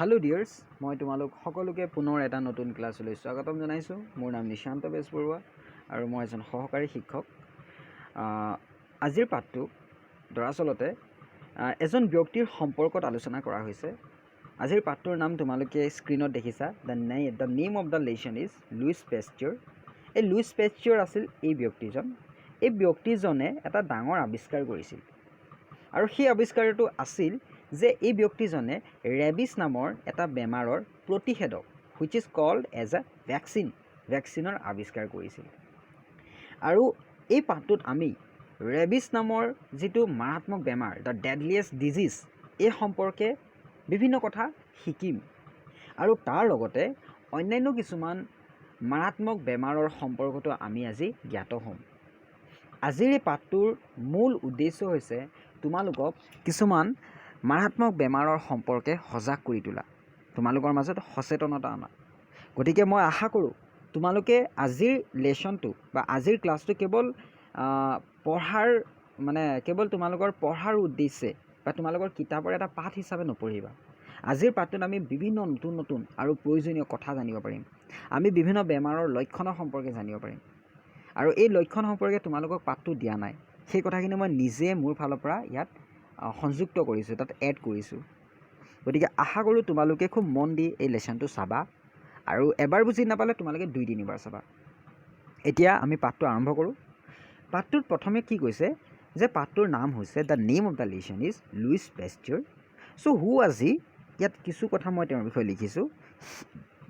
Hello dears मैं तुम्हालोक सकलोके पुनर एटा नतुन क्लासলৈ स्वागतम जनाइছো। मोर नाम निशांत बेजबरुवा और मैं एजन सहकारी शिक्षक। आजिर पाठটো दरअसलते एजन व्यक्तिर सम्पर्कत आलोचना करा होइसे। आजिर पाठটোৰ नाम तुम्हालोके स्क्रीनत देखिसा। The name of the lesson is Louis Pasteur. এই লুইস পেস্চৰ আছিল এই ব্যক্তিজন। এই ব্যক্তিজনে এটা ডাঙৰ আৱিষ্কাৰ কৰিছিল আৰু সেই আৱিষ্কাৰটো আছিল যে এই ব্যক্তিজনে ৰেবিছ নামৰ এটা বেমাৰৰ প্ৰতিষেধক which is called as a ভেকচিনৰ আৱিষ্কাৰ কৰিছিল। আৰু এই পাঠটোত আমি ৰেবিছ নামৰ যিটো মাৰাত্মক বেমাৰ দ্য ডেডলিয়েষ্ট ডিজিজ এই সম্পৰ্কে বিভিন্ন কথা শিকিম আৰু তাৰ লগতে অন্যান্য কিছুমান মাৰাত্মক বেমাৰৰ সম্পৰ্কটো আমি আজি জ্ঞাত হ'ম। আজিৰ এই পাঠটোৰ মূল উদ্দেশ্য হৈছে তোমালোকক কিছুমান মাৰাত্মক বেমাৰৰ সম্পৰ্কে সজাগ কৰি তোলা, তোমালোকৰ মাজত সচেতনতা আনা। গতিকে মই আশা কৰোঁ তোমালোকে আজিৰ লেচনটো বা আজিৰ ক্লাছটো কেৱল কেৱল তোমালোকৰ পঢ়াৰ উদ্দেশ্যে বা তোমালোকৰ কিতাপৰ এটা পাঠ হিচাপে নপঢ়িবা। আজিৰ পাঠটোত আমি বিভিন্ন নতুন নতুন আৰু প্ৰয়োজনীয় কথা জানিব পাৰিম। আমি বিভিন্ন বেমাৰৰ লক্ষণৰ সম্পৰ্কে জানিব পাৰিম আৰু এই লক্ষণ সম্পৰ্কে তোমালোকক পাঠটো দিয়া নাই, সেই কথাখিনি মই নিজে মোৰ ফালৰ পৰা ইয়াত সংযুক্ত কৰিছোঁ, তাত এড কৰিছোঁ। গতিকে আশা কৰোঁ তোমালোকে খুব মন দি এই লেচনটো চাবা আৰু এবাৰ বুজি নাপালে তোমালোকে 2-3 বাৰ চাবা। এতিয়া আমি পাঠটো আৰম্ভ কৰোঁ। পাঠটোত প্ৰথমে কি কৈছে যে পাঠটোৰ নাম হৈছে the name of the lesson is Louis Pasteur. So' who was he? ইয়াত কিছু কথা মই তেওঁৰ বিষয়ে লিখিছোঁ।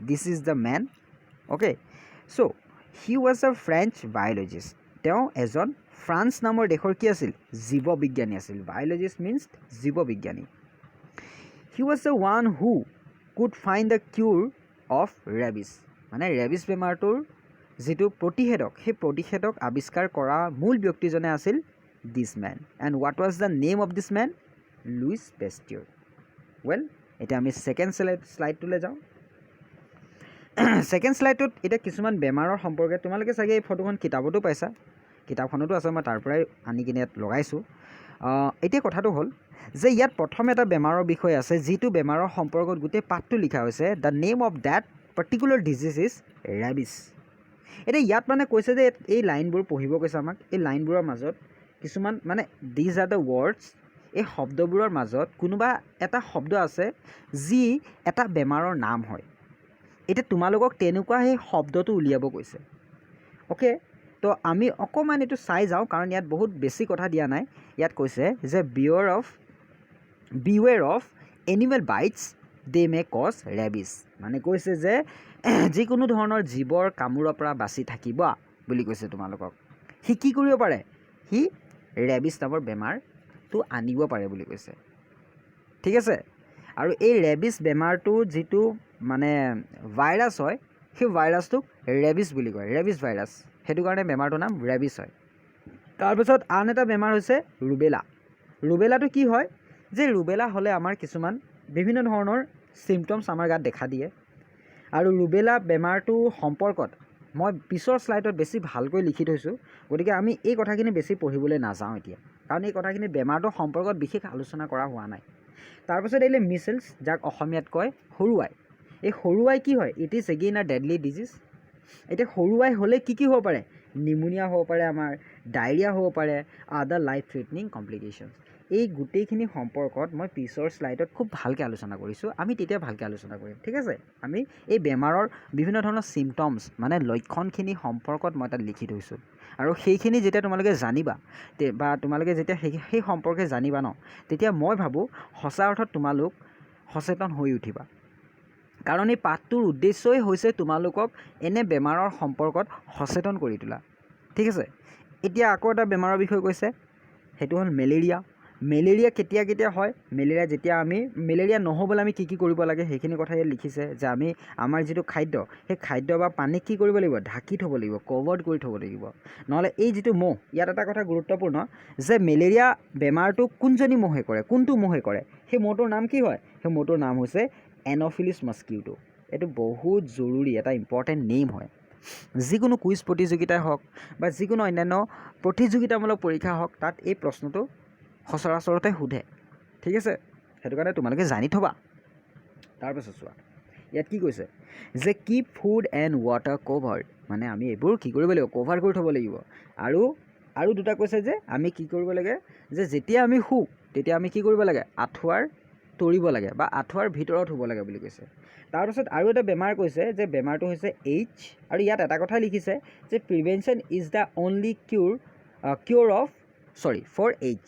This is the man. Okay, so' he was a French biologist. তেওঁ এজন ফ্ৰান্স নামৰ দেশৰ কি আছিল? জীৱবিজ্ঞানী আছিল। বায়'লজিষ্ট মিনছ জীৱবিজ্ঞানী। He was the one who could find the cure of rabies. মানে ৰেবিছ বেমাৰটোৰ যিটো প্ৰতিষেধক, সেই প্ৰতিষেধক আৱিষ্কাৰ কৰা মূল ব্যক্তিজনে আছিল this man. And what was the name of this man? Louis Pasteur. Well, এতিয়া আমি ছেকেণ্ড শ্লাইডটোলৈ যাওঁ। ছেকেণ্ড শ্লাইডটোত এতিয়া কিছুমান বেমাৰৰ সম্পৰ্কে তোমালোকে চাগে এই ফটোখন কিতাপতো পাইছা, কিতাপখনতো আছে, মই তাৰ পৰাই আনি কিনে ইয়াত লগাইছোঁ। এতিয়া কথাটো হ'ল যে ইয়াত প্ৰথম এটা বেমাৰৰ বিষয়ে আছে, যিটো বেমাৰৰ সম্পৰ্কত গোটেই পাঠটো লিখা হৈছে the name of that particular disease is rabies. এতিয়া ইয়াত মানে কৈছে যে এই লাইনবোৰ পঢ়িব কৈছে আমাক। এই লাইনবোৰৰ মাজত কিছুমান মানে দিজ আৰ দ্য ৱৰ্ডছ, এই শব্দবোৰৰ মাজত কোনোবা এটা শব্দ আছে যি এটা বেমাৰৰ নাম হয়। এতিয়া তোমালোকক তেনেকুৱা সেই শব্দটো উলিয়াব কৈছে। অ'কে, তো আমি অকণমান এইটো চাই যাওঁ, কাৰণ ইয়াত বহুত বেছি কথা দিয়া নাই। ইয়াত কৈছে যে beware of animal bites they may cause rabies. মানে কৈছে যে যিকোনো ধৰণৰ জীৱৰ কামোৰৰ পৰা বাচি থাকিবা বুলি কৈছে তোমালোকক। সি কি কৰিব পাৰে? সি ৰেবিছ নামৰ বেমাৰটো আনিব পাৰে বুলি কৈছে। ঠিক আছে, আৰু এই ৰেবিছ বেমাৰটো যিটো মানে ভাইৰাছ হয়, সেই ভাইৰাছটোক ৰেবিছ বুলি কয়, ৰেবিছ ভাইৰাছ। সেইটো কাৰণে বেমাৰটোৰ নাম ৰেবিছ হয়। তাৰপিছত আন এটা বেমাৰ হৈছে ৰুবেলা। ৰুবেলাটো কি হয়? যে ৰুবেলা হ'লে আমাৰ কিছুমান বিভিন্ন ধৰণৰ চিমটমছ আমাৰ গাত দেখা দিয়ে। আৰু ৰুবেলা বেমাৰটো সম্পৰ্কত মই পিছৰ শ্লাইডত বেছি ভালকৈ লিখি থৈছোঁ। গতিকে আমি এই কথাখিনি বেছি পঢ়িবলৈ নাযাওঁ এতিয়া, কাৰণ এই কথাখিনি বেমাৰটোৰ সম্পৰ্কত বিশেষ আলোচনা কৰা হোৱা নাই। তাৰপিছত আহিলে মিছলছ, যাক অসমীয়াত কয় সৰুআই। এই সৰুআই কি হয়? ইট ইজ এগেইন আ ডেডলি ডিজিজ। এতিয়া সৰুআই হ'লে কি কি হ'ব পাৰে? নিমুনিয়া হ'ব পাৰে, আমাৰ ডায়েৰিয়া হ'ব পাৰে, আদাৰ লাইফ থ্ৰেটনিং কমপ্লিকেশ্যনছ। এই গোটেইখিনি সম্পৰ্কত মই পিছৰ শ্লাইডত খুব ভালকৈ আলোচনা কৰিছোঁ, আমি তেতিয়া ভালকৈ আলোচনা কৰিম। ঠিক আছে, আমি এই বেমাৰৰ বিভিন্ন ধৰণৰ চিমটমছ মানে লক্ষণখিনি সম্পৰ্কত মই তাত লিখি থৈছোঁ। আৰু সেইখিনি যেতিয়া তোমালোকে জানিবা বা তোমালোকে যেতিয়া সেই সম্পৰ্কে জানিবা ন, তেতিয়া মই ভাবোঁ সঁচা অৰ্থত তোমালোক সচেতন হৈ উঠিবা। কাৰণ এই পাঠটোৰ উদ্দেশ্যই হৈছে তোমালোকক এনে বেমাৰৰ সম্পৰ্কত সচেতন কৰি তোলা। ঠিক আছে, এতিয়া আকৌ এটা বেমাৰৰ বিষয়ে কৈছে, সেইটো হ'ল মেলেৰিয়া। মেলেৰিয়া কেতিয়া কেতিয়া হয়? মেলেৰিয়া নহ'বলৈ আমি কি কি কৰিব লাগে সেইখিনি কথা ইয়াত লিখিছে। যে আমি আমাৰ যিটো খাদ্য, সেই খাদ্য বা পানীক কি কৰিব লাগিব? ঢাকি থ'ব লাগিব, কভাৰ্ড কৰি থ'ব লাগিব। নহ'লে এই যিটো মহ, ইয়াত এটা কথা গুৰুত্বপূৰ্ণ যে মেলেৰিয়া বেমাৰটো কোনজনী মহে কৰে, কোনটো মহে কৰে? সেই মহটোৰ নাম কি হয়? সেই মহটোৰ নাম হৈছে এন'ফিলিছ মস্কিটো। এইটো বহুত জৰুৰী এটা ইম্পৰ্টেণ্ট নেম হয়। যিকোনো কুইজ প্ৰতিযোগিতাই হওক বা যিকোনো অন্যান্য প্ৰতিযোগিতামূলক পৰীক্ষা হওক, তাত এই প্ৰশ্নটো সচৰাচৰতে সোধে। ঠিক আছে, সেইটো কাৰণে তোমালোকে জানি থ'বা। তাৰপাছত চোৱা ইয়াত কি কৈছে যে keep food and water covered, মানে আমি এইবোৰ কি কৰিব লাগিব, কভাৰ কৰি থ'ব লাগিব। আৰু দুটা কৈছে যে আমি কি কৰিব লাগে, যে যেতিয়া আমি শুওঁ তেতিয়া আমি কি কৰিব লাগে, আঁঠুৱাৰ তৰিব লাগে বা আঁঠুৱাৰ ভিতৰত শুব লাগে বুলি কৈছে। তাৰপাছত আৰু এটা বেমাৰ কৈছে যে বেমাৰটো হৈছে এইচ, আৰু ইয়াত এটা কথা লিখিছে যে prevention is the only for এইচ,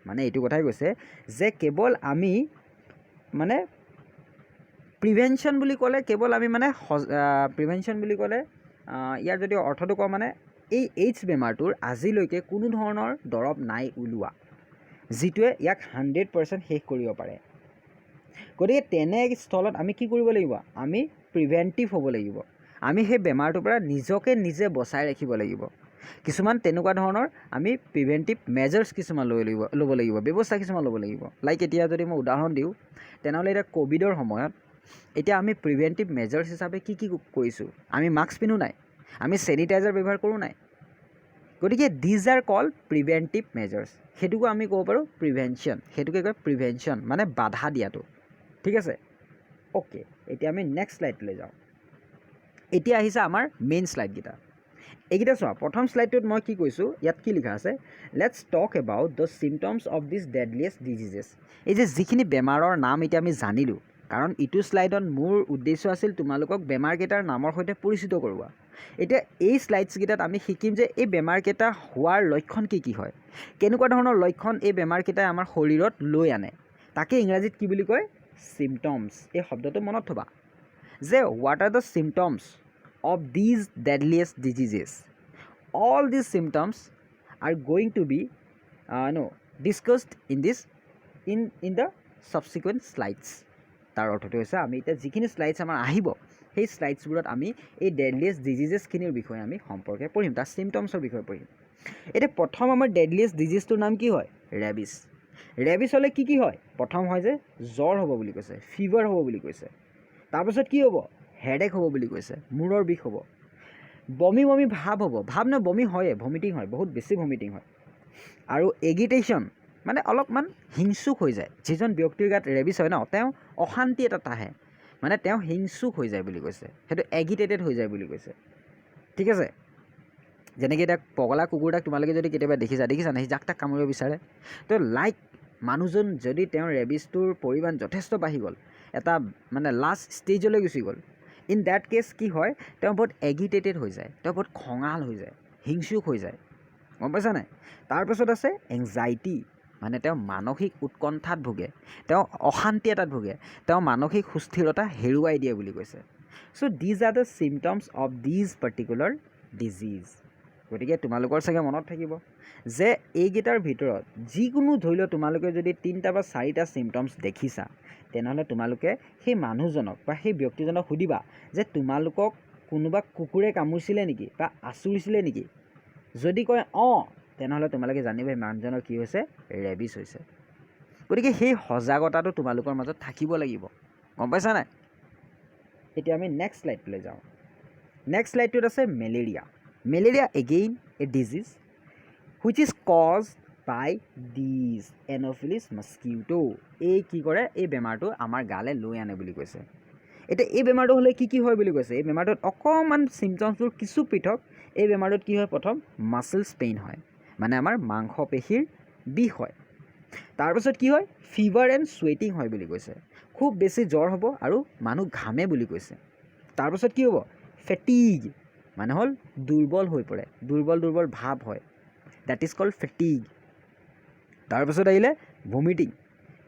মানে এইটো কথাই কৈছে যে কেৱল আমি মানে প্ৰিভেনশ্যন বুলি ক'লে কেৱল আমি মানে প্ৰিভেনশ্যন বুলি ক'লে ইয়াৰ যদি অৰ্থটো কওঁ মানে এই এইডছ বেমাৰটোৰ আজিলৈকে কোনো ধৰণৰ দৰৱ নাই ওলোৱা যিটোৱে ইয়াক 100% শেষ কৰিব পাৰে। গতিকে তেনে স্থলত আমি কি কৰিব লাগিব, আমি প্ৰিভেণ্টিভ হ'ব লাগিব, আমি সেই বেমাৰটোৰ পৰা নিজকে নিজে বচাই ৰাখিব লাগিব। কিছুমান তেনেকুৱা ধৰণৰ আমি প্ৰিভেণ্টিভ মেজাৰ্ছ কিছুমান ল'ব লাগিব, ব্যৱস্থা কিছুমান ল'ব লাগিব। লাইক এতিয়া যদি মই উদাহৰণ দিওঁ তেনেহ'লে এতিয়া ক'ভিডৰ সময়ত এতিয়া আমি প্ৰিভেণ্টিভ মেজাৰ্ছ হিচাপে কি কৰিছোঁ, আমি মাস্ক পিন্ধো নাই, আমি চেনিটাইজাৰ ব্যৱহাৰ কৰোঁ নাই। গতিকে these are call preventive measures, সেইটোকো আমি ক'ব পাৰোঁ প্ৰিভেনশ্যন, সেইটোকে কয় প্ৰিভেনশ্যন, মানে বাধা দিয়াটো। ঠিক আছে, অ'কে। এতিয়া আমি নেক্সট শ্লাইডলৈ যাওঁ। এতিয়া আহিছে আমাৰ মেইন শ্লাইডকেইটা। এইকেইটা চোৱা, প্ৰথম শ্লাইডটোত মই কি কৈছোঁ, ইয়াত কি লিখা আছে, let's talk about the symptoms of this deadliest diseases. এই যে যিখিনি বেমাৰৰ নাম এতিয়া আমি জানিলোঁ, কাৰণ ইটো শ্লাইডত মোৰ উদ্দেশ্য আছিল তোমালোকক বেমাৰকেইটাৰ নামৰ সৈতে পৰিচিত কৰোৱা। এতিয়া এই শ্লাইডছকেইটাত আমি শিকিম যে এই বেমাৰকেইটা হোৱাৰ লক্ষণ কি হয়, কেনেকুৱা ধৰণৰ লক্ষণ এই বেমাৰকেইটাই আমাৰ শৰীৰত লৈ আনে, তাকে ইংৰাজীত কি বুলি কয়, চিমটমছ। এই শব্দটো মনত থ'বা যে what are the symptoms of these deadliest diseases. All these symptoms are going to be discussed in the subsequent slides. তাৰ অৰ্থটো হৈছে আমি এতিয়া যিখিনি শ্লাইডছ আমাৰ আহিব সেই শ্লাইডছবোৰত আমি এই ডেডলিয়েষ্ট ডিজিজেছখিনিৰ বিষয়ে আমি সম্পৰ্কে পঢ়িম, তাৰ চিমটমছৰ বিষয়ে পঢ়িম। এতিয়া প্ৰথম আমাৰ ডেডলিয়েষ্ট ডিজিজটোৰ নাম কি হয়, ৰেবিছ। ৰেবিছ হ'লে কি হয়, প্ৰথম হয় যে জ্বৰ হ'ব বুলি কৈছে, ফিভাৰ হ'ব বুলি কৈছে। তাৰপাছত কি হ'ব, হেডেক হ'ব বুলি কৈছে, মূৰৰ বিষ হ'ব, বমি ভাৱ হ'ব, ভাৱ নহয় বমি হয়ে, ভমিটিং হয়, বহুত বেছি ভমিটিং হয়, আৰু এগিটেশ্যন মানে অলপমান হিংসুক হৈ যায়। যিজন ব্যক্তিৰ গাত ৰেবিছ হয় ন, তেওঁ অশান্তি এটাত আহে, মানে তেওঁ হিংসুক হৈ যায় বুলি কৈছে, সেইটো এগিটেটেড হৈ যায় বুলি কৈছে। ঠিক আছে, যেনেকৈ এতিয়া পগলা কুকুৰটাক তোমালোকে যদি কেতিয়াবা দেখিছা নে, সি যাক তাক কামুৰিব বিচাৰে, তো লাইক মানুহজন যদি তেওঁৰ ৰেবিছটোৰ পৰিমাণ যথেষ্ট বাঢ়ি গ'ল, এটা মানে লাষ্ট ষ্টেজলৈ গুচি গ'ল, ইন ডেট কেছ কি হয়, তেওঁ বহুত এগিটেটেড হৈ যায়, তেওঁ বহুত খঙাল হৈ যায়, হিংসুক হৈ যায়, গম পাইছা নাই। তাৰপাছত আছে এংজাইটি, মানে তেওঁ মানসিক উৎকণ্ঠাত ভোগে, তেওঁ অশান্তি এটাত ভোগে, তেওঁ মানসিক সুস্থিৰতা হেৰুৱাই দিয়ে বুলি কৈছে। So' these are the symptoms of these particular disease. গতিকে তোমালোকৰ চাগে মনত থাকিব যে এইকেইটাৰ ভিতৰত যিকোনো ধৰি লওক তোমালোকে যদি 3টা বা 4টা চিমটমছ দেখিছা, তেনেহ'লে তোমালোকে সেই মানুহজনক বা সেই ব্যক্তিজনক সুধিবা যে তোমালোকক কোনোবা কুকুৰে কামুৰিছিলে নেকি বা আঁচুৰিছিলে নেকি। যদি কয় অঁ, তেনেহ'লে তোমালোকে জানিবা এই মানুহজনৰ কি হৈছে, ৰেবিছ হৈছে। গতিকে সেই সজাগতাটো তোমালোকৰ মাজত থাকিব লাগিব, গম পাইছা নাই। এতিয়া আমি নেক্সট শ্লাইডলৈ যাওঁ। নেক্সট শ্লাইডটোত আছে malaria. Malaria again a disease which is caused by these anopheles mosquito. এই কি কৰে, এই বেমাৰটো আমাৰ গালৈ লৈ আনে বুলি কৈছে। এতিয়া এই বেমাৰটো হ'লে কি হয় বুলি কৈছে, এই বেমাৰটোত অকণমান চিমটমছবোৰ কিছু পৃথক। এই বেমাৰটোত কি হয়, প্ৰথম মাছলছ পেইন হয়, মানে আমাৰ মাংসপেশীৰ বিষ হয়। তাৰপাছত কি হয়, ফিভাৰ এণ্ড চুৱেটিং হয় বুলি কৈছে, খুব বেছি জ্বৰ হ'ব আৰু মানুহ ঘামে বুলি কৈছে। তাৰপাছত কি হ'ব, ফেটিগ, মানে হ'ল দুৰ্বল হৈ পৰে, দুৰ্বল ভাৱ হয়, ডেট ইজ কল্ড ফেটিগ। তাৰপাছত আহিলে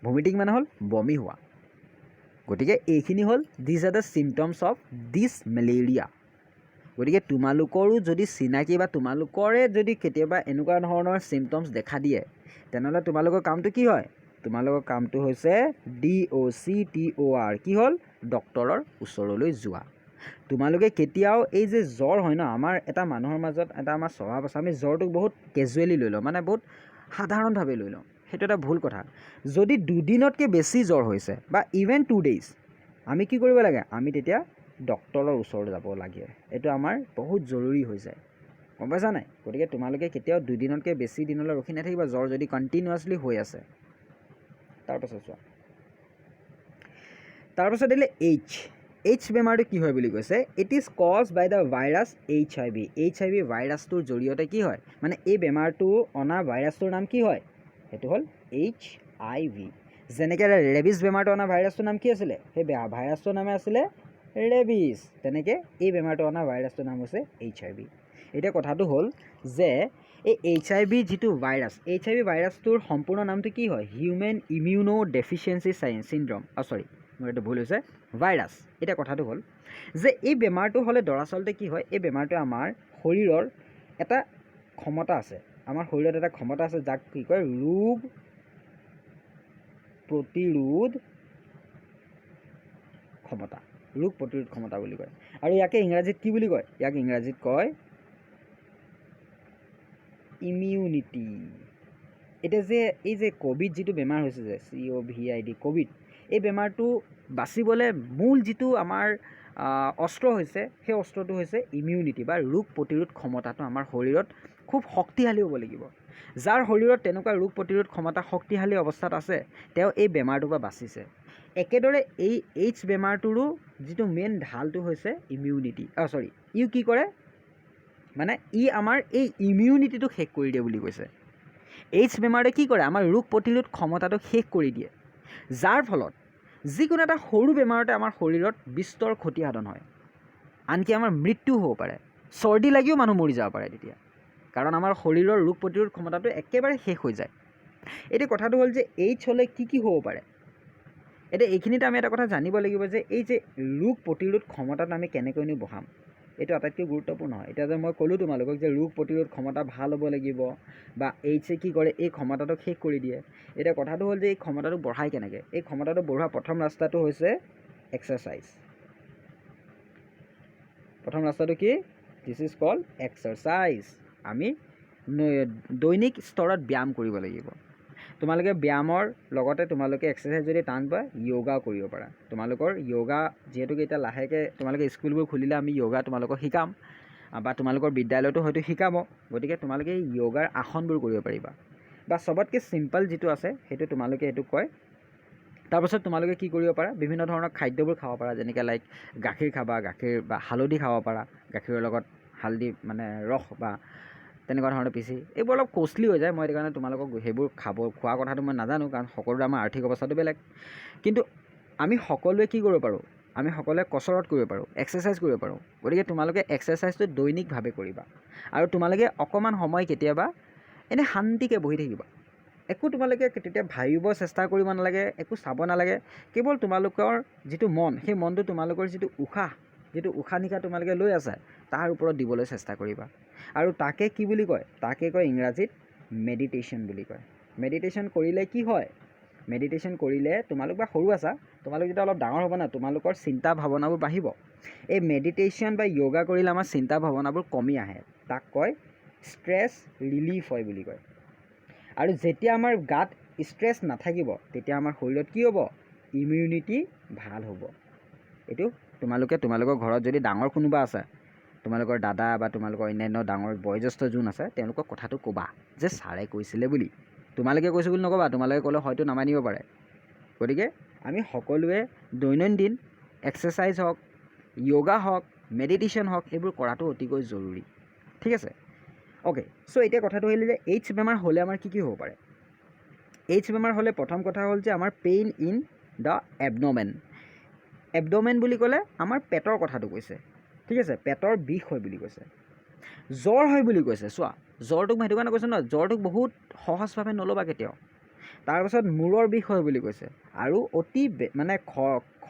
ভমিটিং মানে হ'ল বমি হোৱা। গতিকে এইখিনি হ'ল these are the symptoms of this malaria. গতিকে তোমালোকৰো যদি চিনাকি বা তোমালোকৰে যদি কেতিয়াবা এনেকুৱা ধৰণৰ চিমটমছ দেখা দিয়ে, তেনেহ'লে তোমালোকৰ কামটো কি হয়, তোমালোকৰ কামটো হৈছে DOCTOR, কি হ'ল, ডক্তৰৰ ওচৰলৈ যোৱা। তোমালোকে কেতিয়াও এই যে জ্বৰ হয় ন, আমাৰ এটা মানুহৰ মাজত এটা আমাৰ স্বভাৱ আছে, আমি জ্বৰটোক বহুত কেজুৱেলি লৈ লওঁ, মানে বহুত সাধাৰণভাৱে লৈ লওঁ। সেইটো এটা ভুল কথা। যদি 2 দিনতকৈ বেছি জ্বৰ হৈছে বা ইভেন 2 days, আমি কি কৰিব লাগে, আমি তেতিয়া ডক্তৰৰ ওচৰলৈ যাব লাগে। এইটো আমাৰ বহুত জৰুৰী হৈ যায়, গম পাইছা নাই। গতিকে তোমালোকে কেতিয়াও 2 দিনতকৈ বেছি দিনলৈ ৰখি নাথাকিবা জ্বৰ যদি কণ্টিনিউৱাছলি হৈ আছে। তাৰপাছত চোৱা, তাৰপাছত দিলে এইচ বেমাৰটো কি হয় বুলি কৈছে, it is cause by the virus HIV ভাইৰাছটোৰ জৰিয়তে কি হয়, মানে এই বেমাৰটো অনা ভাইৰাছটোৰ নাম কি হয়, সেইটো হ'ল HIV। যেনেকৈ ৰেবিছ বেমাৰটো অনা ভাইৰাছটোৰ নাম কি আছিলে, সেই ভাইৰাছটোৰ নামে আছিলে ৰেবিছ। তেনেকৈ এই বেমাৰটো অনা ভাইৰাছটোৰ নাম হৈছে HIV। এতিয়া কথাটো হ'ল যে এই HIV যিটো ভাইৰাছ, HIV ভাইৰাছটোৰ সম্পূৰ্ণ নামটো কি হয়, হিউমেন ইমিউনো ডেফিচিয়েঞ্চি চিণ্ড্ৰম, মোৰ এইটো ভুল হৈছে, ভাইৰাছ। এতিয়া কথাটো হ'ল যে এই বেমাৰটো হ'লে দৰাচলতে কি হয়, এই বেমাৰটোৱে আমাৰ শৰীৰৰ এটা ক্ষমতা আছে, যাক কি কয় ৰোগ প্ৰতিৰোধ ক্ষমতা বুলি কয়। আৰু ইয়াকে ইংৰাজীত কি বুলি কয়, ইয়াক ইংৰাজীত কয় ইমিউনিটি। এতিয়া যে এই যে ক'ভিড যিটো বেমাৰ হৈছে যে COVID, ক'ভিড, এই বেমাৰটো বাচিবলৈ মূল যিটো আমাৰ অস্ত্ৰ হৈছে, সেই অস্ত্ৰটো হৈছে ইমিউনিটি বা ৰোগ প্ৰতিৰোধ ক্ষমতাটো আমাৰ শৰীৰত খুব শক্তিশালী হ'ব লাগিব। যাৰ শৰীৰত তেনেকুৱা ৰোগ প্ৰতিৰোধ ক্ষমতা শক্তিশালী অৱস্থাত আছে, তেওঁ এই বেমাৰটোৰ পৰা বাচিছে। একেদৰে এই এইচ বেমাৰটোৰো যিটো মেইন ঢালটো হৈছে ইমিউনিটি। ই কি কৰে, মানে ই আমাৰ এই ইমিউনিটিটো শেষ কৰি দিয়ে বুলি কৈছে। এইচ বেমাৰে কি কৰে, আমাৰ ৰোগ প্ৰতিৰোধ ক্ষমতাটো শেষ কৰি দিয়ে, যাৰ ফলত যিকোনো এটা সৰু বেমাৰতে আমাৰ শৰীৰত বিস্তৰ ক্ষতিসাধন হয়, আনকি আমাৰ মৃত্যু হ'ব পাৰে, চৰ্দি লাগিও মানুহ মৰি যাব পাৰে তেতিয়া, কাৰণ আমাৰ শৰীৰৰ ৰোগ প্ৰতিৰোধ ক্ষমতাটো একেবাৰে শেষ হৈ যায়। এতিয়া কথাটো হ'ল যে এইচ হ'লে কি হ'ব পাৰে। এতিয়া এইখিনিতে আমি এটা কথা জানিব লাগিব যে এই যে ৰোগ প্ৰতিৰোধ ক্ষমতাটো আমি কেনেকৈনো বঢ়াম, এইটো আটাইতকৈ গুৰুত্বপূৰ্ণ হয়। এতিয়া যে মই ক'লোঁ তোমালোকক যে ৰোগ প্ৰতিৰোধ ক্ষমতা ভাল হ'ব লাগিব, বা এইচে কি কৰে, এই ক্ষমতাটোক শেষ কৰি দিয়ে। এতিয়া কথাটো হ'ল যে এই ক্ষমতাটো বঢ়ায় কেনেকৈ, এই ক্ষমতাটো বঢ়োৱা প্ৰথম ৰাস্তাটো হৈছে এক্সাৰচাইজ। প্ৰথম ৰাস্তাটো কি, দিছ ইজ কল্ড এক্সাৰচাইজ। আমি দৈনিক স্তৰত ব্যায়াম কৰিব লাগিব। তোমালোকে ব্যায়ামৰ লগতে তোমালোকে এক্সাৰচাইজ যদি টান পোৱা, য়োগাও কৰিব পাৰা। তোমালোকৰ য়োগা যিহেতুকে এতিয়া লাহেকৈ তোমালোকে স্কুলবোৰ খুলিলে আমি য়োগা তোমালোকক শিকাম, বা তোমালোকৰ বিদ্যালয়তো হয়তো শিকাব, গতিকে তোমালোকে য়োগাৰ আসনবোৰ কৰিব পাৰিবা। বা চবতকৈ চিম্পল যিটো আছে সেইটো তোমালোকে এইটোক কয়। তাৰপাছত তোমালোকে কি কৰিব পাৰা, বিভিন্ন ধৰণৰ খাদ্যবোৰ খাব পাৰা, যেনেকৈ লাইক গাখীৰ খাবা, গাখীৰ বা হালধি খাব পাৰা, গাখীৰৰ লগত হালধি মানে ৰস বা তেনেকুৱা ধৰণৰ পিচি। এইবোৰ অলপ কষ্টলি হৈ যায়, মই সেইটো কাৰণে তোমালোকক সেইবোৰ খোৱা কথাটো মই নাজানো, কাৰণ সকলোৰে আমাৰ আৰ্থিক অৱস্থাটো বেলেগ। কিন্তু আমি সকলোৱে কি কৰিব পাৰোঁ, আমি সকলোৱে কচৰত কৰিব পাৰোঁ, এক্সাৰচাইজ কৰিব পাৰোঁ। গতিকে তোমালোকে এক্সাৰচাইজটো দৈনিকভাৱে কৰিবা। আৰু তোমালোকে অকণমান সময় কেতিয়াবা এনেই শান্তিকৈ বহি থাকিবা, একো তোমালোকে তেতিয়া ভাবিব চেষ্টা কৰিব নালাগে, একো চাব নালাগে, কেৱল তোমালোকৰ যিটো মন, সেই মনটো তোমালোকৰ যিটো উশাহ নিশাহ তোমালোকে লৈ আছা, তাৰ ওপৰত দিবলৈ চেষ্টা কৰিবা। আৰু তাকে কি বুলি কয়, তাকে কয় ইংৰাজীত মেডিটেশ্যন বুলি কয়। মেডিটেশ্যন কৰিলে কি হয়, মেডিটেশ্যন কৰিলে তোমালোক বা সৰু আছা, তোমালোক যেতিয়া অলপ ডাঙৰ হ'ব না, তোমালোকৰ চিন্তা ভাৱনাবোৰ বাঢ়িব। এই মেডিটেশ্যন বা য়োগা কৰিলে আমাৰ চিন্তা ভাৱনাবোৰ কমি আহে, তাক কয় ষ্ট্ৰেছ ৰিলিফ হয় বুলি কয়। আৰু যেতিয়া আমাৰ গাত ষ্ট্ৰেছ নাথাকিব, তেতিয়া আমাৰ শৰীৰত কি হ'ব, ইমিউনিটি ভাল হ'ব। এইটো তোমালোকৰ ঘৰত যদি ডাঙৰ কোনোবা আছে, তোমালোকৰ দাদা বা তোমালোকৰ অন্যান্য ডাঙৰ বয়োজ্যেষ্ঠ যোন আছে, তেওঁলোকক কথাটো ক'বা যে ছাৰে কৈছিলে বুলি। তোমালোকে কৈছোঁ বুলি নক'বা, তোমালোকে ক'লে হয়তো নামানিব পাৰে। গতিকে আমি সকলোৱে দৈনন্দিন এক্সাৰচাইজ হওক, য়োগা হওক, মেডিটেশ্যন হওক, এইবোৰ কৰাটো অতিকৈ জৰুৰী। ঠিক আছে, অ'কে। চ' এতিয়া কথাটো আহিলে যে এইচ বেমাৰ হ'লে আমাৰ কি হ'ব পাৰে। এইচ বেমাৰ হ'লে প্ৰথম কথা হ'ল যে আমাৰ পেইন ইন দ্য এবড'মেন বুলি ক'লে আমাৰ পেটৰ কথাটো কৈছে। ঠিক আছে, পেটৰ বিষ হয় বুলি কৈছে, জ্বৰ হয় বুলি কৈছে। চোৱা, জ্বৰটোক মই সেইটো কাৰণে কৈছোঁ ন, জ্বৰটোক বহুত সহজভাৱে নল'বা কেতিয়াও। তাৰপাছত মূৰৰ বিষ হয় বুলি কৈছে, আৰু অতি মানে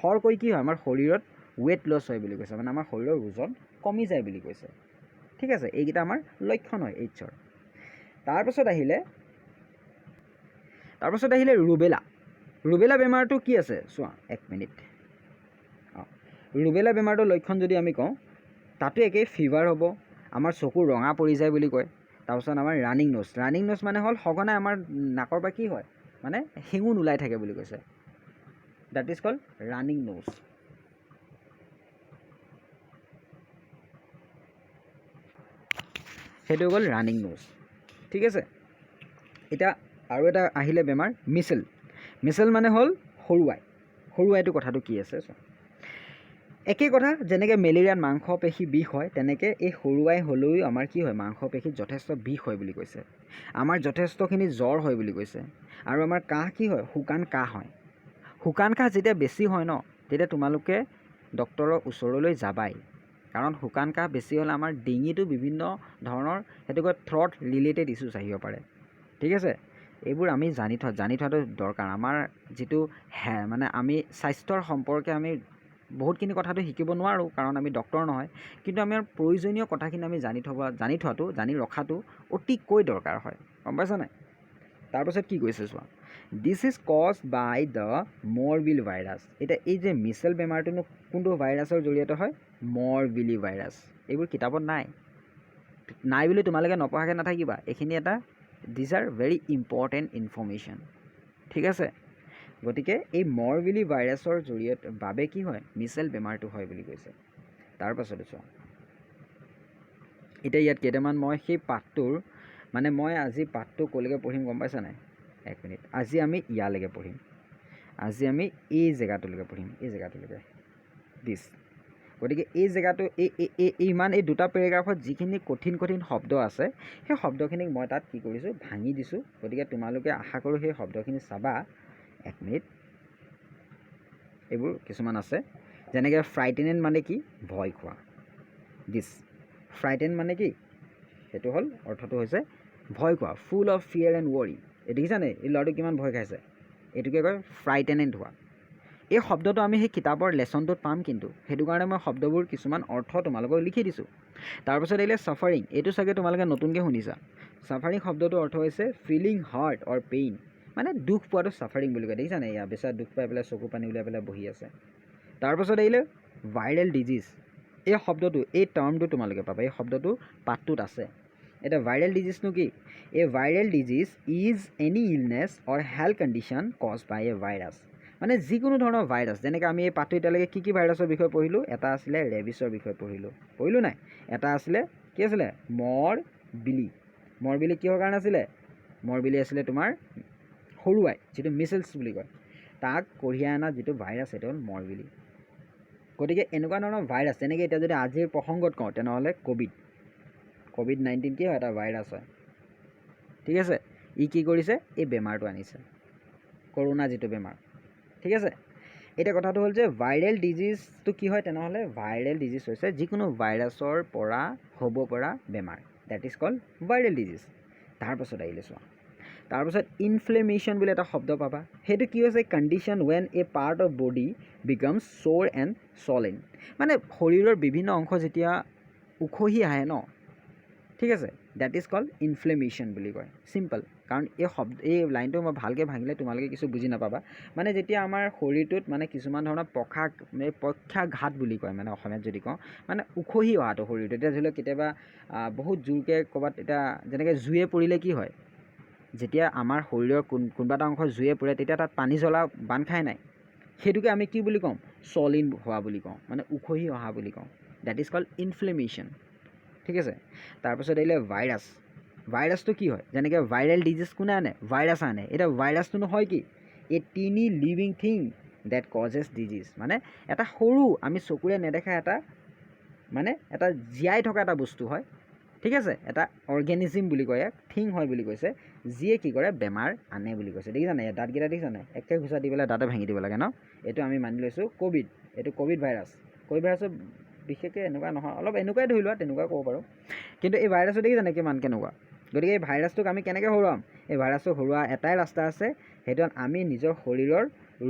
খৰকৈ কি হয়, আমাৰ শৰীৰত ৱেইট লছ হয় বুলি কৈছে, মানে আমাৰ শৰীৰৰ ওজন কমি যায় বুলি কৈছে। ঠিক আছে, এইকেইটা আমাৰ লক্ষণ হয় এইচৰ। তাৰপাছত আহিলে ৰুবেলা বেমাৰটো কি আছে চোৱা, এক মিনিট। ৰুবেলা বেমাৰটোৰ লক্ষণ যদি আমি কওঁ, তাতো একেই, ফিভাৰ হ'ব, আমাৰ চকু ৰঙা পৰি যায় বুলি কয়। তাৰপিছত আমাৰ ৰানিং ন'জ মানে হ'ল সঘনাই আমাৰ নাকৰ পৰা কি হয়, মানে শিঙুন ওলাই থাকে বুলি কৈছে, that is called running nose. সেইটো হৈ গ'ল ৰানিং ন'জ। ঠিক আছে, এতিয়া আৰু এটা আহিলে বেমাৰ মিছেল মানে হ'ল সৰু আইটো কথাটো কি আছে চোৱা। একেই কথা, যেনেকৈ মেলেৰিয়াত মাংসপেশী বিষ হয়, তেনেকৈ এই সৰু আই হ'লেও আমাৰ কি হয়, মাংসপেশীত যথেষ্ট বিষ হয় বুলি কৈছে। আমাৰ যথেষ্টখিনি জ্বৰ হয় বুলি কৈছে। আৰু আমাৰ কাহ কি হয়, শুকান কাহ হয়। শুকান কাহ যেতিয়া বেছি হয় ন, তেতিয়া তোমালোকে ডক্তৰৰ ওচৰলৈ যাবাই। কাৰণ শুকান কাহ বেছি হ'লে আমাৰ ডিঙিটো বিভিন্ন ধৰণৰ সেইটো কয় থ্ৰট ৰিলেটেড ইছ্যুজ আহিব পাৰে। ঠিক আছে, এইবোৰ আমি জানি থোৱাটো দৰকাৰ। আমাৰ যিটো মানে আমি স্বাস্থ্যৰ সম্পৰ্কে আমি বহুতখিনি কথাটো শিকিব নোৱাৰোঁ, কাৰণ আমি ডক্তৰ নহয়, কিন্তু আমাৰ প্ৰয়োজনীয় কথাখিনি আমি জানি ৰখাটো অতিকৈ দৰকাৰ হয়। গম পাইছা নাই? তাৰপাছত কি কৈছে চোৱা, this is cause by the morbillivirus. এতিয়া এই যে মিছেল বেমাৰটোনো কোনটো ভাইৰাছৰ জৰিয়তে হয়? Morbillivirus. এইবোৰ কিতাপত নাই বুলি তোমালোকে নপঢ়াকৈ নাথাকিবা। এইখিনি এটা this are very important information. ঠিক আছে, গতিকে এই মৰবিলি ভাইৰাছৰ জৰিয়তে বাবে কি হয়, মিছেল বেমাৰটো হয় বুলি কৈছে। তাৰপাছতে চোৱা, এতিয়া ইয়াত কেইটামান মই সেই পাঠটোৰ মানে মই আজি পাঠটো ক'লৈকে পঢ়িম গম পাইছা নাই? এক মিনিট, আজি আমি ইয়ালৈকে পঢ়িম। আজি আমি এই জেগাটোলৈকে পঢ়িম, এই জেগাটোলৈকে দিছ। গতিকে এই জেগাটো এই দুটা পেৰেগ্ৰাফত যিখিনি কঠিন শব্দ আছে, সেই শব্দখিনিক মই তাত কি কৰিছোঁ, ভাঙি দিছোঁ। গতিকে তোমালোকে আশা কৰোঁ সেই শব্দখিনি চাবা। এক মিনিট, এইবোৰ কিছুমান আছে, যেনেকৈ ফ্ৰাইটেনেণ্ট মানে কি, ভয় খোৱা। দিছ ফ্ৰাইটেন মানে কি, সেইটো হ'ল অৰ্থটো হৈছে ভয় খোৱা, ফুল অফ ফিয়াৰ এণ্ড ৱৰি। এই দেখিছানে এই ল'ৰাটো কিমান ভয় খাইছে, এইটোকে কয় ফ্ৰাইটেনেণ্ট হোৱা। এই শব্দটো আমি সেই কিতাপৰ লেচনটোত পাম, কিন্তু সেইটো কাৰণে মই শব্দবোৰ কিছুমান অৰ্থ তোমালোকক লিখি দিছোঁ। তাৰপিছত আহিলে ছাফাৰিং, এইটো চাগে তোমালোকে নতুনকৈ শুনিছা। ছাফাৰিং শব্দটোৰ অৰ্থ হৈছে ফিলিং হাৰ্ট অৰ পেইন, মানে দুখ পোৱাটো ছাফাৰিং বুলি কয়। দেখিছানে এয়া বেচেৰা দুখ পাই পেলাই চকু পানী উলিয়াই পেলাই বহি আছে। তাৰপাছত আহিলে ভাইৰেল ডিজিজ, এই শব্দটো এই টাৰ্মটো তোমালোকে পাবা, এই শব্দটো পাঠটোত আছে। এতিয়া ভাইৰেল ডিজিজনো কি? A viral disease is any illness or health condition caused by a virus. মানে যিকোনো ধৰণৰ ভাইৰাছ, যেনেকৈ আমি এই পাঠটো এতিয়ালৈকে কি ভাইৰাছৰ বিষয়ে পঢ়িলোঁ? এটা আছিলে ৰেবিছৰ বিষয়ে পঢ়িলোঁ নাই? এটা আছিলে কি আছিলে? মৰবিলি কিহৰ কাৰণে আছিলে? মৰবিলি আছিলে তোমাৰ সৰু আই, যিটো মিছেলছ বুলি কয়, তাক কঢ়িয়াই অনা যিটো ভাইৰাছ সেইটো হ'ল মৰবিলি। গতিকে এনেকুৱা ধৰণৰ ভাইৰাছ, যেনেকৈ এতিয়া যদি আজিৰ প্ৰসংগত কওঁ তেনেহ'লে ক'ভিড-19 কি হয়? এটা ভাইৰাছ হয়। ঠিক আছে, ই কি কৰিছে? এই বেমাৰটো আনিছে, কৰোণা যিটো বেমাৰ। ঠিক আছে, এতিয়া কথাটো হ'ল যে ভাইৰেল ডিজিজটো কি হয় তেনেহ'লে? ভাইৰেল ডিজিজ হৈছে যিকোনো ভাইৰাছৰ পৰা হ'ব পৰা বেমাৰ, that is called viral disease. তাৰপাছত আহিলে চোৱা, তাৰপাছত ইনফ্লেমেশ্যন বুলি এটা শব্দ পাবা। সেইটো কি হৈছে? Condition when a part of body becomes sore and swollen, মানে শৰীৰৰ বিভিন্ন অংশ যেতিয়া উখহি আহে ন, ঠিক আছে, ডেট ইজ কল্ড ইনফ্লেমেশ্যন বুলি কয়। চিম্পল, কাৰণ এই লাইনটো মই ভালকৈ ভাঙিলে তোমালোকে কিছু বুজি নাপাবা। মানে যেতিয়া আমাৰ শৰীৰটোত মানে কিছুমান ধৰণৰ পক্ষাঘাত বুলি কয়, মানে অসমীয়াত যদি কওঁ, মানে উখহি অহাটো শৰীৰটো। এতিয়া ধৰি লওক কেতিয়াবা বহুত জোৰকৈ ক'ৰবাত, এতিয়া যেনেকৈ জুয়ে পৰিলে কি হয়? যেতিয়া আমাৰ শৰীৰৰ কোনোবা এটা অংশ জুয়ে পৰে, তেতিয়া তাত পানী জ্বলা বান্ধ খাই নাই, সেইটোকে আমি কি বুলি কওঁ? ছলিন হোৱা বুলি কওঁ, মানে উখহি অহা বুলি কওঁ। That is called inflammation. ঠিক আছে, তাৰপিছত আহিলে ভাইৰাছটো কি হয়? যেনেকৈ ভাইৰেল ডিজিজ কোনে আনে? ভাইৰাছ আনে। এতিয়া ভাইৰাছটোনো হয় কি? A tiny living thing that causes disease, মানে এটা সৰু আমি চকুৰে নেদেখা এটা জীয়াই থকা এটা বস্তু হয়। ঠিক আছে, এটা অৰ্গেনিজিম বুলি কয়, এক থিং হয় বুলি কৈছে, যিয়ে কি কৰে? বেমাৰ আনে বুলি কৈছে। দেখিছানে দাঁতকেইটা? দেখিছানে একে ঘুচা দি পেলাই দাঁতে ভাঙি দিব লাগে ন? এইটো আমি মানি লৈছোঁ এইটো ক'ভিড ভাইৰাছ। ক'ভিড ভাইৰাছৰ বিশেষকৈ এনেকুৱা নহয়, অলপ এনেকুৱাই ধৰি লোৱা, তেনেকুৱা ক'ব পাৰোঁ। কিন্তু এই ভাইৰাছটো দেখিছানে কিমান কেনেকুৱা? গতিকে এই ভাইৰাছটোক আমি কেনেকৈ হৰুৱাম? এই ভাইৰাছটোক হৰুৱা এটাই ৰাস্তা আছে, সেইটো আমি নিজৰ শৰীৰৰ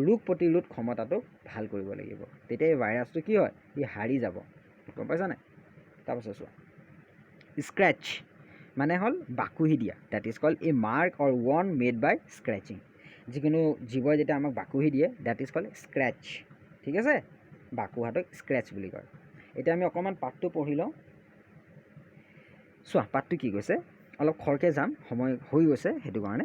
ৰোগ প্ৰতিৰোধ ক্ষমতাটোক ভাল কৰিব লাগিব। তেতিয়া এই ভাইৰাছটো কি হয়? ই হাৰি যাব। গম পাইছা নাই? তাৰপাছত চোৱা, স্ক্ৰেচ মানে হ'ল বাকুহি দিয়া, that is called a mark or ৱৰ্ন মেড বাই স্ক্ৰেচিং। যিকোনো জীৱই যেতিয়া আমাক বাকুহি দিয়ে, ডেট ইজ কল্ড স্ক্ৰেচ। ঠিক আছে, বাকুহাটোক স্ক্ৰেচ বুলি কয়। এতিয়া আমি অকণমান পাঠটো পঢ়ি লওঁ। চোৱা পাঠটো কি কৈছে, অলপ খৰকৈ যাম, সময় হৈ গৈছে সেইটো কাৰণে।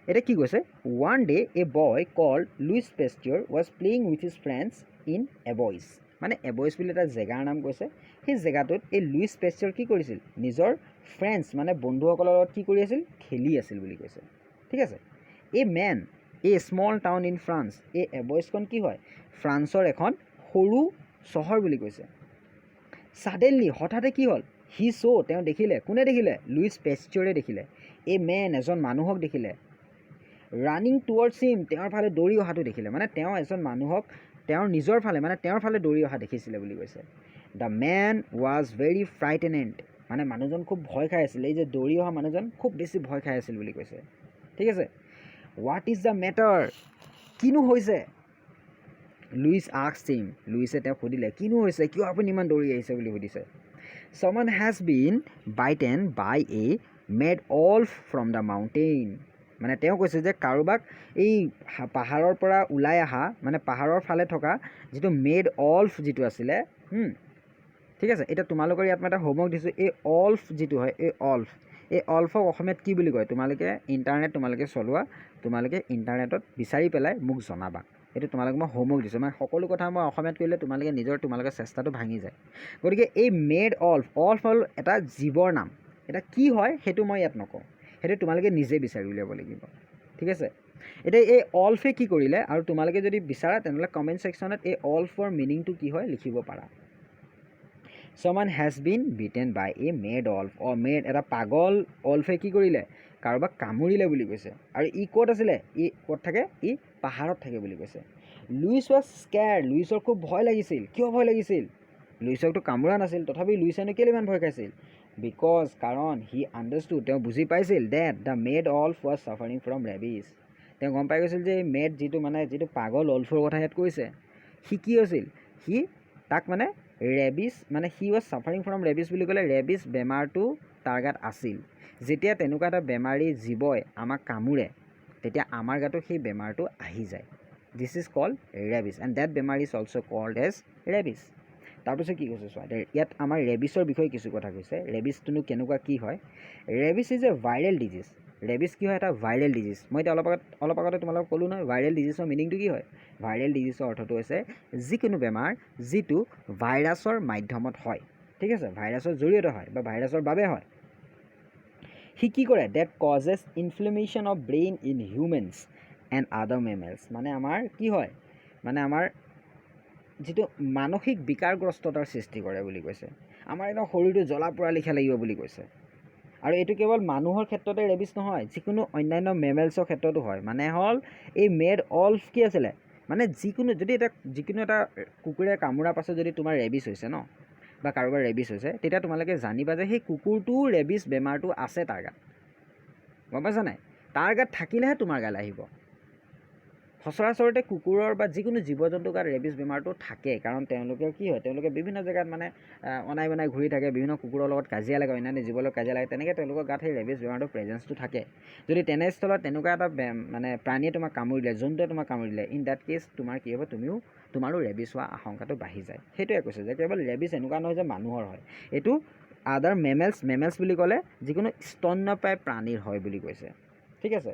এতিয়া কি কৈছে? One day a boy called Louis Pasteur was playing with his friends in Arbois, মানে এবইজ বুলি এটা জেগাৰ নাম কৈছে। সেই জেগাটোত এই লুইচ পেষ্টিয়ৰ কি কৰিছিল? নিজৰ ফ্ৰেণ্ডছ মানে বন্ধুসকলৰ লগত কি কৰি আছিল? খেলি আছিল বুলি কৈছে। ঠিক আছে, a small town in France, এই এবয়ছখন কি হয়, ফ্ৰান্সৰ এখন সৰু চহৰ বুলি কৈছে। ছাডেনলি হঠাতে কি হ'ল, হি চ' তেওঁ দেখিলে, কোনে দেখিলে, লুইচ পেষ্টিয়ৰে দেখিলে, এ মেন এজন মানুহক দেখিলে, ৰানিং টুৱৰ্ডছ হিম তেওঁৰ ফালে দৌৰি অহাটো দেখিলে, মানে তেওঁ এজন মানুহক তেওঁৰ নিজৰ ফালে মানে তেওঁৰ ফালে দৌৰি অহা দেখিছিলে বুলি কৈছে। দ্য মেন ৱাজ ভেৰি ফ্ৰাইটেনেণ্ড, মানে মানুহজন খুব ভয় খাই আছিল, এই যে দৌৰি অহা মানুহজন খুব বেছি ভয় খাই আছিল বুলি কৈছে। ঠিক আছে, হোৱাট ইজ দ্য মেটাৰ, কিনো হৈছে, লুইচ আস্কড হিম, লুইছে তেওঁক সুধিলে কিনো হৈছে, কিয় আপুনি ইমান দৌৰি আহিছে বুলি সুধিছে। Someone has been bitten by a mad wolf from the mountain, মানে তেওঁ কৈছে যে কাৰোবাক এই পাহাৰৰ পৰা ওলাই অহা মানে পাহাৰৰ ফালে থকা যিটো মেড অলফ যিটো আছিলে, ঠিক আছে। এতিয়া তোমালোকৰ ইয়াত মই এটা হোমৱৰ্ক দিছোঁ, এই অলফ যিটো হয়, এই অলফক অসমীয়াত কি বুলি কয়, তোমালোকে তোমালোকে চলোৱা, তোমালোকে ইণ্টাৰনেটত বিচাৰি পেলাই মোক জনাবা। এইটো তোমালোকে মই হোমৱৰ্ক দিছোঁ, মানে সকলো কথা মই অসমীয়াত কৰিলে তোমালোকে চেষ্টাটো ভাঙি যায়। গতিকে এই মেড অলফ হ'ল এটা জীৱৰ নাম, এটা কি হয় সেইটো মই ইয়াত নকওঁ, সেইটো তোমালোকে নিজে বিচাৰি উলিয়াব লাগিব। ঠিক আছে, এতিয়া এই অলফে কি কৰিলে, আৰু তোমালোকে যদি বিচাৰা তেনেহ'লে কমেণ্ট ছেকশ্যনত এই অলফৰ মিনিংটো কি হয় লিখিব পাৰা। Someone has been bitten by a mad wolf, made এটা পাগল অলফে কি কৰিলে, কাৰোবাক কামুৰিলে বুলি কৈছে। আৰু ই ক'ত আছিলে, ই ক'ত থাকে, ই পাহাৰত থাকে বুলি কৈছে। লুইচ ৱাজ স্কেয়াৰ্ড, লুইচৰ খুব ভয় লাগিছিল, কিয় ভয় লাগিছিল, লুইচকতো কামোৰা নাছিল, তথাপি লুইচেনো কেলৈ ইমান ভয় খাইছিল, বিকজ কাৰণ হি আণ্ডাৰষ্টুড, তেওঁ বুজি পাইছিল, that the mad wolf was suffering from rabies, তেওঁ গম পাই গৈছিল যে এই মেড যিটো পাগল অলফৰ কথা ইয়াত কৈছে, সি কি হৈছিল, সি তাক মানে ৰেবিছ, মানে he was suffering from rabies বুলি ক'লে ৰেবিছ বেমাৰটো তাৰ গাত আছিল। যেতিয়া তেনেকুৱা এটা বেমাৰী জীৱই আমাক কামোৰে তেতিয়া আমাৰ গাতো সেই বেমাৰটো আহি যায়। This is called rabies, and that বেমাৰ is also' called as rabies. তাৰপিছত কি কৈছে চোৱা, ইয়াত আমাৰ ৰেবিছৰ বিষয়ে কিছু কথা কৈছে। ৰেবিছটোনো কেনেকুৱা কি হয়, rabies is a viral disease, rabies কি হয়, এটা ভাইৰেল ডিজিজ। মই এতিয়া অলপ আগতে তোমালোকক ক'লোঁ নহয়, ভাইৰেল ডিজিজৰ মিনিংটো কি হয়, ভাইৰেল ডিজিজৰ অৰ্থটো হৈছে যিকোনো বেমাৰ যিটো ভাইৰাছৰ মাধ্যমত হয়। ঠিক আছে, ভাইৰাছৰ জৰিয়তে হয় বা ভাইৰাছৰ বাবে হয়। সি কি কৰে, that causes inflammation of brain in humans and other mammals, মানে আমাৰ কি হয়, মানে আমাৰ যিটো মানসিক বিকাৰগ্ৰস্ততাৰ সৃষ্টি কৰে বুলি কৈছে। আমাৰ একদম শৰীৰটো জ্বলা পোৰা লিখা লাগিব বুলি কৈছে। আৰু এইটো কেৱল মানুহৰ ক্ষেত্ৰতে ৰেবিছ নহয়, যিকোনো অন্যান্য মেমেলছৰ ক্ষেত্ৰতো হয়। মানে হ'ল এই মেড অলফ কি আছিলে, মানে যিকোনো এটা কুকুৰে কামোৰাৰ পাছত যদি তোমাৰ ৰেবিছ হৈছে ন, বা কাৰোবাৰ ৰেবিছ হৈছে, তেতিয়া তোমালোকে জানিবা যে সেই কুকুৰটোৰ ৰেবিছ বেমাৰটো আছে তাৰ গাত, গম পাইছা নাই, তাৰ গাত থাকিলেহে তোমাৰ গালৈ আহিব। সচৰাচৰতে কুকুৰৰ বা যিকোনো জীৱ জন্তুৰ গাত ৰেবিছ বেমাৰটো থাকে, কাৰণ তেওঁলোকে কি হয়, তেওঁলোকে বিভিন্ন জেগাত মানে অনাই বনাই ঘূৰি থাকে, বিভিন্ন কুকুৰৰ লগত কাজিয়া লাগে, অন্যান্য জীৱৰ লগত কাজিয়া লাগে, তেনেকৈ তেওঁলোকৰ গাত সেই ৰেবিছ বেমাৰটোৰ প্ৰেজেঞ্চটো থাকে। যদি তেনেস্থলত তেনেকুৱা এটা মানে প্ৰাণীয়ে তোমাক কামুৰি দিলে, জন্তুৱে তোমাক কামুৰি দিলে, ইন ডেট কেছ তোমাৰ কি হ'ব, তোমাৰো ৰেবিছ হোৱা আশংকাটো বাঢ়ি যায়। সেইটোৱে কৈছে যে কেৱল ৰেবিছ এনেকুৱা নহয় যে মানুহৰ হয়, এইটো আদাৰ মেমেলছ বুলি ক'লে যিকোনো স্তন্যপায়ী প্ৰাণীৰ হয় বুলি কৈছে। ঠিক আছে,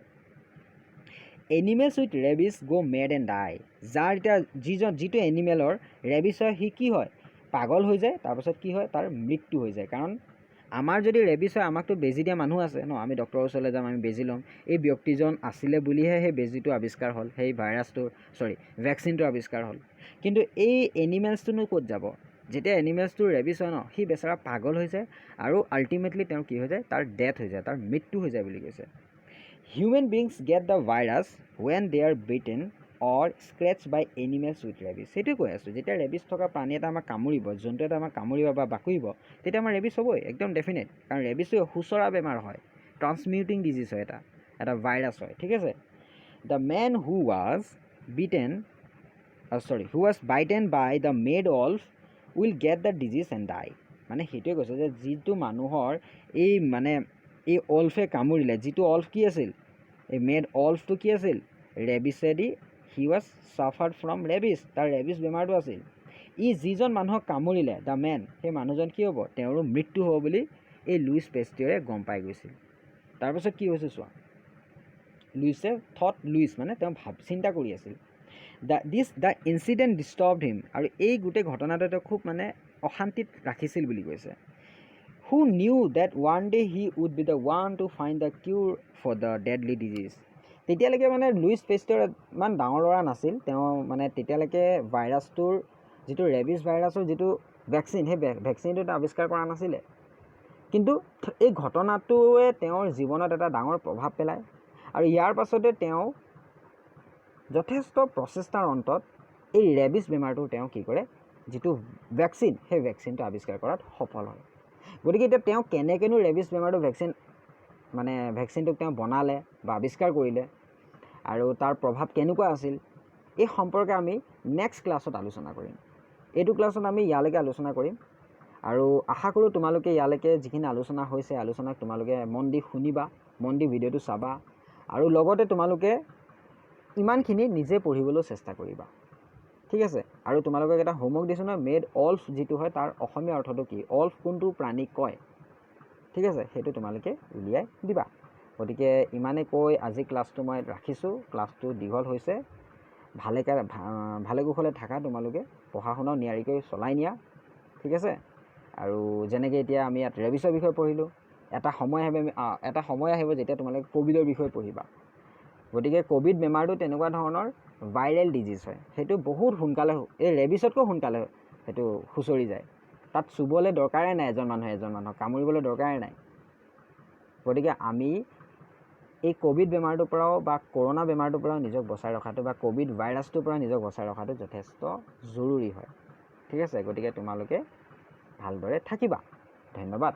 এনিমেলছ উইথ ৰেবিছ গ' মেড এণ্ড ডাই, যাৰ এতিয়া যিটো এনিমেলৰ ৰেবিছ হয় সি কি হয়, পাগল হৈ যায়, তাৰপাছত কি হয়, তাৰ মৃত্যু হৈ যায়। কাৰণ আমাৰ যদি ৰেবিছ হয়, আমাকতো বেজী দিয়া মানুহ আছে ন, আমি ডক্টৰৰ ওচৰলৈ যাম, আমি বেজী ল'ম। এই ব্যক্তিজন আছিলে বুলিহে সেই বেজীটো আৱিষ্কাৰ হ'ল, সেই ভেকচিনটো আৱিষ্কাৰ হ'ল। কিন্তু এই এনিমেলছটোনো ক'ত যাব, যেতিয়া এনিমেলছটোৰ ৰেবিছ হয় ন, সি বেচেৰা পাগল হৈ যায়, আৰু আল্টিমেটলি তেওঁৰ কি হৈ যায়, তাৰ ডেথ হৈ যায়, তাৰ মৃত্যু হৈ যায় বুলি কৈছে। Human beings get the virus when they are bitten or scratch by animals with rabies. সেইটোৱে কৈ আছোঁ, যেতিয়া ৰেবিছ থকা প্ৰাণী এটা আমাক কামুৰিব, জন্তু এটা আমাক কামুৰিব বা বাকুৰিব, তেতিয়া আমাৰ ৰেবিছ হ'বই, একদম ডেফিনেট। কাৰণ ৰেবিছটো সুচৰা বেমাৰ হয়, ট্ৰান্সমিউটিং ডিজিজ হয়, এটা ভাইৰাছ হয়। ঠিক আছে, the man who was bitten by the mad wolf will get the disease and die. মানে সেইটোৱে কৈছে যে যিটো মানুহৰ এই অলফে কামুৰিলে, যিটো অলফ কি আছিল, এই মেড অলফটো কি আছিল, ৰেবিছেদি, হি ৱাজ ছাফাৰ্ড ফ্ৰম ৰেবিছ, তাৰ ৰেবিছ বেমাৰটো আছিল। যিজন মানুহক কামুৰিলে, দ্য মেন, সেই মানুহজন কি হ'ব, তেওঁৰো মৃত্যু হ'ব বুলি এই লুইচ পেষ্টিয়ৰে গম পাই গৈছিল। তাৰপিছত কি হৈছে চোৱা, লুইচ মানে তেওঁ চিন্তা কৰি আছিল, দ্য ইনচিডেণ্ট ডিষ্টৰ্বড হিম, আৰু এই গোটেই ঘটনাটোৱে তেওঁ খুব মানে অশান্তিত ৰাখিছিল বুলি কৈছে। Who knew that one day he would be the one to find the cure for the deadly disease, তেতিয়ালৈকে মানে লুইচ পেষ্টেৰ ইমান ডাঙৰ ল'ৰা নাছিল, তেওঁ মানে তেতিয়ালৈকে ভাইৰাছটোৰ যিটো ৰেবিছ ভাইৰাছৰ যিটো ভেকচিন, সেই ভেকচিনটো আৱিষ্কাৰ কৰা নাছিলে। কিন্তু এই ঘটনাটোৱে তেওঁৰ জীৱনত এটা ডাঙৰ প্ৰভাৱ পেলায় আৰু ইয়াৰ পাছতে তেওঁ যথেষ্ট প্ৰচেষ্টাৰ অন্তত এই ৰেবিছ বেমাৰটো তেওঁ কি কৰে, যিটো ভেকচিন, সেই ভেকচিনটো আৱিষ্কাৰ কৰাত সফল হয়। গতিকে এতিয়া তেওঁ কেনেকৈনো ৰেবিছ বেমাৰটো ভেকচিনটোক তেওঁ বনালে বা আৱিষ্কাৰ কৰিলে আৰু তাৰ প্ৰভাৱ কেনেকুৱা আছিল, এই সম্পৰ্কে আমি নেক্সট ক্লাছত আলোচনা কৰিম। এইটো ক্লাছত আমি ইয়ালৈকে আলোচনা কৰিম আৰু আশা কৰোঁ তোমালোকে ইয়ালৈকে যিখিনি আলোচনা হৈছে, আলোচনাক তোমালোকে মন দি শুনিবা, মন দি ভিডিঅ'টো চাবা আৰু লগতে তোমালোকে ইমানখিনি নিজে পঢ়িবলৈ চেষ্টা কৰিবা, ঠিক আছে। আৰু তোমালোকক এটা হোমৱৰ্ক দিছোঁ নহয়, মেড অল্ফ যিটো হয় তাৰ অসমীয়া অৰ্থটো কি, অল্ফ কোনটো প্ৰাণীক কয়, ঠিক আছে, সেইটো তোমালোকে উলিয়াই দিবা। গতিকে ইমানে কৈ আজি ক্লাছটো মই ৰাখিছোঁ। ক্লাছটো দীঘল হৈছে, ভালে কুশলে থাকা, তোমালোকে পঢ়া শুনাও নিয়াৰিকৈ চলাই নিয়া, ঠিক আছে। আৰু যেনেকৈ এতিয়া আমি ইয়াত ৰেবিছৰ বিষয়ে পঢ়িলোঁ, এটা সময় আহিব যেতিয়া তোমালোকে ক'ভিডৰ বিষয়ে পঢ়িবা। গতিকে ক'ভিড বেমাৰটো তেনেকুৱা ধৰণৰ ভাইৰেল ডিজিজ হয়, সেইটো বহুত সোনকালে, এই ৰেবিছতকৈ সোনকালে সেইটো খুচৰি যায়, তাত চুবলৈ দৰকাৰেই নাই, এজন মানুহক কামুৰিবলৈ দৰকাৰেই নাই। গতিকে আমি এই ক'ভিড বেমাৰটোৰ পৰাও বা কৰোণা বেমাৰটোৰ পৰাও নিজক বচাই ৰখাটো বা ক'ভিড ভাইৰাছটোৰ পৰা নিজক বচাই ৰখাটো যথেষ্ট জৰুৰী হয়, ঠিক আছে। গতিকে তোমালোকে ভালদৰে থাকিবা। ধন্যবাদ।